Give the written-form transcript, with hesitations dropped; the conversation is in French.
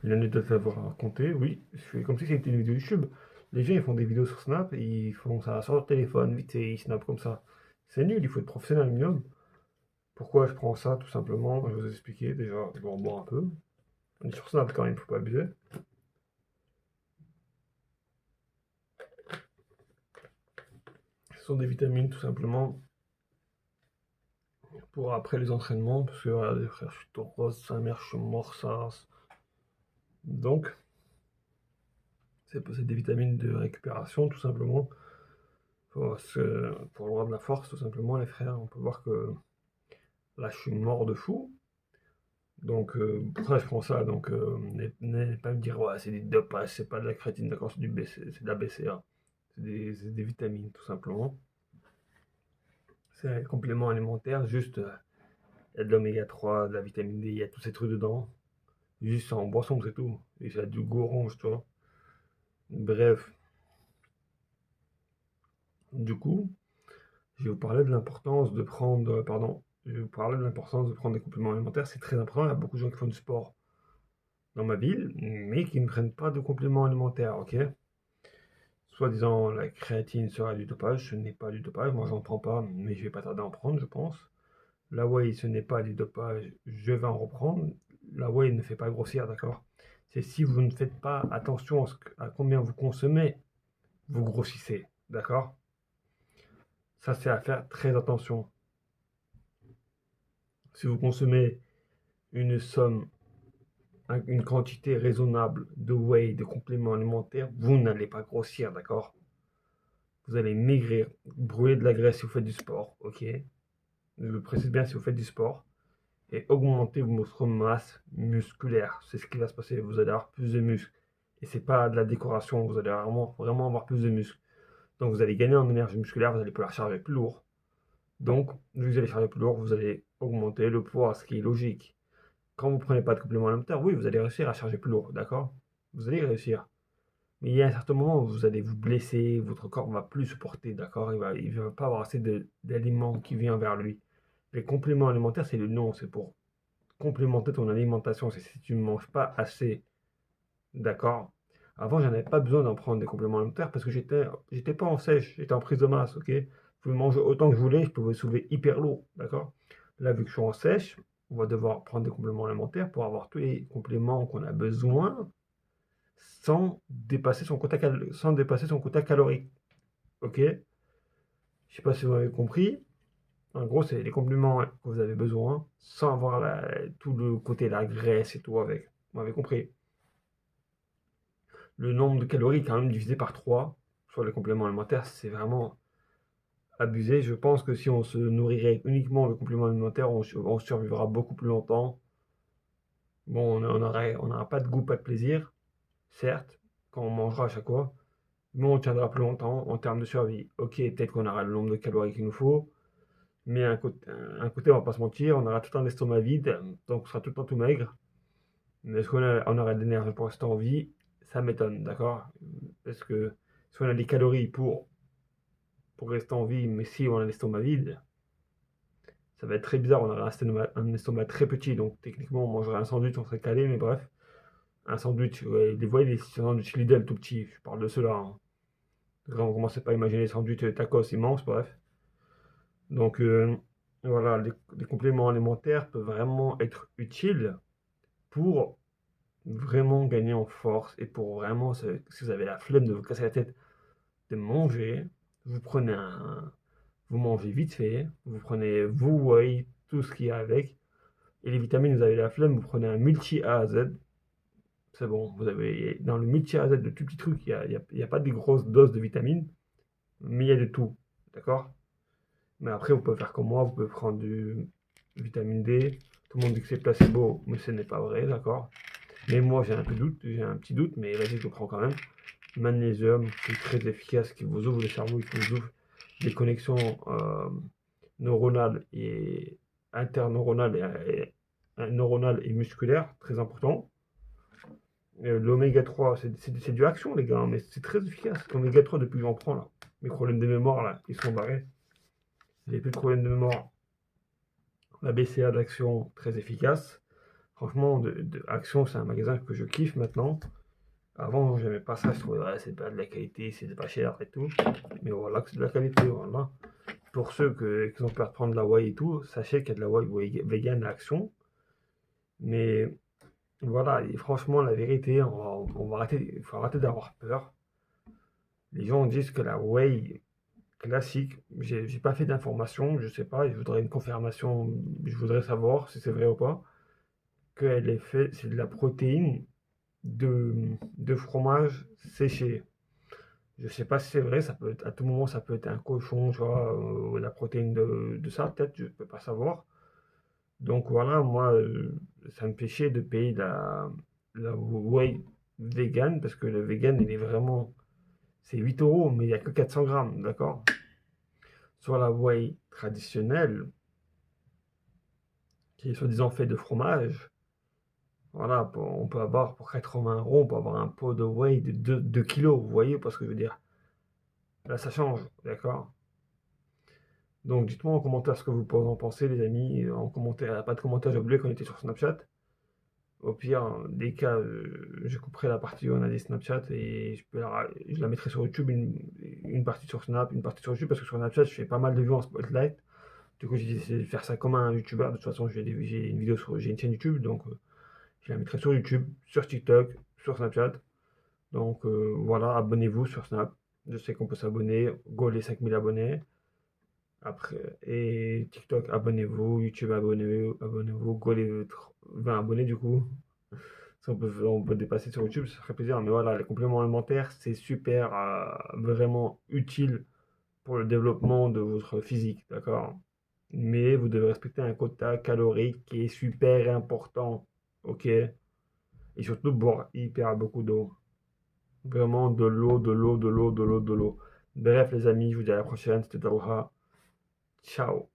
Une anecdote à vous raconter, oui. Je fais comme si c'était une vidéo YouTube. Les gens, ils font des vidéos sur Snap et ils font ça sur leur téléphone, vite fait, ils snap comme ça. C'est nul, il faut être professionnel minimum. Pourquoi je prends ça, tout simplement? Je vais vous expliquer déjà, bon, boire un peu. On est sur Snap quand même, faut pas abuser. Ce sont des vitamines, tout simplement, pour après les entraînements, parce que voilà, les frères, je suis tout rose, sa mère, je suis mort, ça. Donc, c'est des vitamines de récupération, tout simplement, pour avoir de la force, tout simplement, les frères. On peut voir que là, je suis mort de fou. Donc, pour ça, je prends ça. Donc, n'allez pas me dire, ouais, c'est du dopage, c'est pas de la créatine, d'accord, c'est de la BCA. C'est des vitamines, tout simplement. C'est un complément alimentaire, juste, il y a de l'oméga 3, de la vitamine D, il y a tous ces trucs dedans. Juste en boisson, c'est tout. Et ça a du goût orange, tu vois. Bref, du coup, je vais vous parler de l'importance de prendre, pardon, je vais vous parler de l'importance de prendre des compléments alimentaires. C'est très important. Il y a beaucoup de gens qui font du sport dans ma ville, mais qui ne prennent pas de compléments alimentaires, ok? Soi-disant, la créatine serait du dopage. Ce n'est pas du dopage. Moi, j'en prends pas, mais je vais pas tarder à en prendre, je pense. La whey, ce n'est pas du dopage. Je vais en reprendre. La whey ne fait pas grossir, d'accord? C'est si vous ne faites pas attention à combien vous consommez, vous grossissez, d'accord? Ça, c'est à faire très attention. Si vous consommez une somme, une quantité raisonnable de whey, de compléments alimentaires, vous n'allez pas grossir, d'accord? Vous allez maigrir, brûler de la graisse si vous faites du sport, ok? Je le précise bien si vous faites du sport. Et augmenter votre masse musculaire. C'est ce qui va se passer. Vous allez avoir plus de muscles. Et c'est pas de la décoration. Vous allez vraiment avoir plus de muscles. Donc vous allez gagner en énergie musculaire. Vous allez pouvoir charger plus lourd. Donc, vu que vous allez charger plus lourd, vous allez augmenter le poids, ce qui est logique. Quand vous prenez pas de complément alimentaire, oui, vous allez réussir à charger plus lourd, d'accord? Vous allez réussir. Mais il y a un certain moment où vous allez vous blesser, votre corps va plus supporter, d'accord? Il va pas avoir assez d'aliments qui viennent vers lui. Les compléments alimentaires, c'est le nom, c'est pour complémenter ton alimentation. C'est si tu ne manges pas assez, d'accord? Avant, j'en avais pas besoin d'en prendre des compléments alimentaires parce que j'étais pas en sèche, j'étais en prise de masse, ok? Je pouvais manger autant que je voulais, je pouvais soulever hyper lourd, d'accord? Là, vu que je suis en sèche, on va devoir prendre des compléments alimentaires pour avoir tous les compléments qu'on a besoin sans dépasser son quota calorique, ok? Je sais pas si vous avez compris. En gros, c'est les compléments que vous avez besoin sans avoir tout le côté la graisse et tout avec. Vous m'avez compris. Le nombre de calories est quand même divisé par 3 sur les compléments alimentaires, c'est vraiment abusé. Je pense que si on se nourrirait uniquement de compléments alimentaires, on survivra beaucoup plus longtemps. Bon, on n'aura pas de goût, pas de plaisir, certes, quand on mangera à chaque fois, mais on tiendra plus longtemps en termes de survie. Ok, peut-être qu'on aura le nombre de calories qu'il nous faut, mais un côté, on va pas se mentir, on aura tout un estomac vide, donc on sera tout le temps tout maigre. Mais est-ce on aura de l'énergie pour rester en vie? Ça m'étonne, d'accord? Parce que si on a des calories pour rester en vie, mais si on a l'estomac vide, ça va être très bizarre. On aura un estomac très petit, donc techniquement, on mangerait un sandwich, on serait calé, mais bref. Un sandwich, ouais, vous voyez les sandwichs Lidl tout petits, je parle de ceux-là, hein. On commence pas à imaginer les sandwichs tacos immenses, bref. Donc, voilà, les compléments alimentaires peuvent vraiment être utiles pour vraiment gagner en force et pour vraiment, si vous avez la flemme de vous casser la tête de manger, vous prenez vous mangez vite fait, vous prenez vos whey, tout ce qu'il y a avec, et les vitamines, vous avez la flemme, vous prenez un multi A à Z, c'est bon, vous avez, dans le multi A à Z, de tout petits trucs, il y a pas des grosses doses de vitamines, mais il y a de tout, d'accord? Mais après, vous pouvez faire comme moi, vous pouvez prendre du vitamine D, tout le monde dit que c'est placebo, mais ce n'est pas vrai, d'accord? Mais moi, j'ai un petit doute, mais vas-y, je le prends quand même. Magnésium, qui est très efficace, qui vous ouvre le cerveau, qui vous ouvre des connexions neuronales et interneuronales neuronales et musculaires, très important. L'oméga 3, c'est du action, les gars, hein, mais c'est très efficace. L'oméga 3, depuis que j'en prends, là, mes problèmes de mémoire, là, ils sont barrés. J'ai plus de problèmes de mémoire. La BCA d'action, très efficace. Franchement, Action, c'est un magasin que je kiffe maintenant. Avant, j'aimais pas ça, je trouvais, ouais, c'est pas de la qualité, c'est pas cher et tout. Mais voilà que c'est de la qualité, voilà. Pour ceux qui ont peur de prendre de la whey et tout, sachez qu'il y a de la whey vegan à Action. Mais voilà, et franchement, la vérité, on va arrêter, il faut arrêter d'avoir peur. Les gens disent que la whey classique, j'ai pas fait d'information, je sais pas, je voudrais une confirmation, je voudrais savoir si c'est vrai ou pas, qu'elle est faite, c'est de la protéine de fromage séché. Je sais pas si c'est vrai, ça peut être, à tout moment, ça peut être un cochon, tu vois, la protéine de ça, peut-être, je peux pas savoir. Donc voilà, moi, ça me fait chier de payer la whey vegan, parce que le vegan, il est vraiment, c'est 8 euros, mais il n'y a que 400 grammes, d'accord? Sur la whey traditionnelle, qui est soi-disant fait de fromage, voilà, on peut avoir pour 80 euros, on peut avoir un pot de whey de 2 kilos, vous voyez pas ce que je veux dire? Là, ça change, d'accord? Donc, dites-moi en commentaire ce que vous en pensez, les amis. En commentaire, pas de commentaire, j'ai oublié qu'on était sur Snapchat. Au pire, des cas, je couperai la partie où on a des Snapchat et je la mettrai sur YouTube, une partie sur Snap, une partie sur YouTube, parce que sur Snapchat, je fais pas mal de vues en spotlight. Du coup, j'ai décidé de faire ça comme un YouTuber. De toute façon, j'ai une vidéo j'ai une chaîne YouTube, donc je la mettrai sur YouTube, sur TikTok, sur Snapchat. Donc voilà, abonnez-vous sur Snap. Je sais qu'on peut s'abonner. Go les 5000 abonnés. Après, et TikTok, abonnez-vous. YouTube, abonnez-vous. Abonnez-vous. Go les 20 abonnés du coup. Si on peut dépasser sur YouTube, ça ferait plaisir. Mais voilà, les compléments alimentaires, c'est super, vraiment utile pour le développement de votre physique, d'accord? Mais vous devez respecter un quota calorique qui est super important, ok? Et surtout boire hyper beaucoup d'eau. Vraiment de l'eau, de l'eau, de l'eau, de l'eau, de l'eau. Bref, les amis, je vous dis à la prochaine. C'était Talha. Ciao.